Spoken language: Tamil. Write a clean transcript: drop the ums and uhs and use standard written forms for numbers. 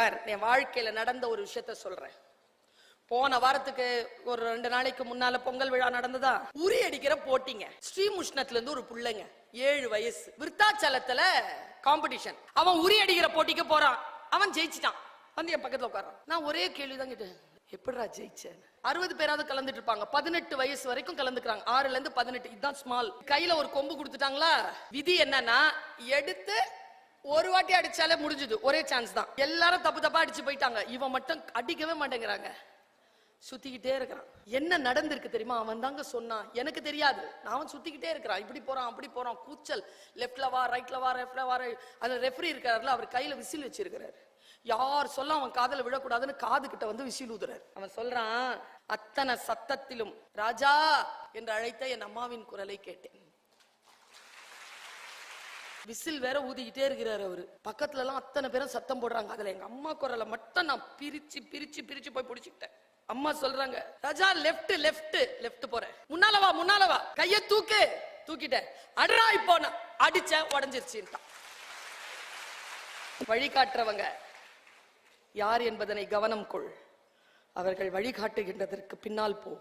பார், என் வாழ்க்கையில நடந்த ஒரு விஷயத்த சொல்றேன். போன வாரத்துக்கு ஒரு 2 நாளைக்கு முன்னால பொங்கல் விழா நடந்ததா. உரி அடிக்கிற போட்டிங்க. ஸ்ரீமுஷ்ணத்துல இருந்து ஒரு புள்ளைங்க 7 வயசு விருத்தாச்சலத்துல காம்படிஷன். அவன் உரி அடிக்கிற போட்டிக்கு போறான். அவன் ஜெயிச்சிட்டான். வந்து என் பக்கத்துல உட்காரான். நான் ஒரே கேள்விதான் கேட்டேன், எப்படிடா ஜெயிச்சேன்? 60 பேராவது கலந்துட்டு இருப்பாங்க. 18 வயசு வரைக்கும் கலந்துக்கிறாங்க. 6ல இருந்து 18. இதுதான் ஸ்மால். கையில ஒரு கொம்பு கொடுத்துட்டாங்களா. விதி என்னன்னா, எடுத்து ஒரு வாட்டி அடிச்சாலே முடிஞ்சது. ஒரே சான்ஸ் தான். எல்லாரும் தப்பு தப்பா அடிச்சு போயிட்டாங்க. இவன் மட்டும் அடிக்கவே மாட்டேங்கிறாங்க. சுத்திக்கிட்டே இருக்கிறான். என்ன நடந்திருக்கு தெரியுமா? அவன் தாங்க சொன்னான், எனக்கு தெரியாது. நான் சுத்திக்கிட்டே இருக்கிறான். இப்படி போறான், அப்படி போறான். கூச்சல். லெஃப்ட்ல வா, ரைட்ல வா, லெஃப்ட்ல வா. அந்த ரெஃப்ரி இருக்காருல, அவர் கையில விசில் வச்சிருக்கிறாரு. யார் சொல்ல அவன் காதல விழக்கூடாதுன்னு காது கிட்ட வந்து விசில் ஊதுறாரு. அவன் சொல்றான், அத்தனை சத்தத்திலும் ராஜா என்று அழைத்த என் அம்மாவின் குரலை கேட்டேன். விசில் வேற ஊதிக்கிட்டே இருக்கிறாரு அவரு. பக்கத்துல எல்லாம் அத்தனை பேரும் சத்தம் போடுறாங்க. அதுல எங்க அம்மா குரலை மட்டும் நான் பிரிச்சு பிரிச்சு பிரிச்சு போய் பிடிச்சுக்கிட்டேன். அம்மா சொல்றாங்க, ராஜா லெஃப்ட் லெஃப்ட் லெஃப்ட் போறேன். முன்னால வா, முன்னால வா. கைய தூக்கு. தூக்கிட்டேன். அடரா இப்போ அடிச்ச உடஞ்சிருச்சு. வழிகாட்டுறவங்க யார் என்பதனை கவனம் கொள். அவர்கள் வழிகாட்டுகின்றதற்கு பின்னால் போ.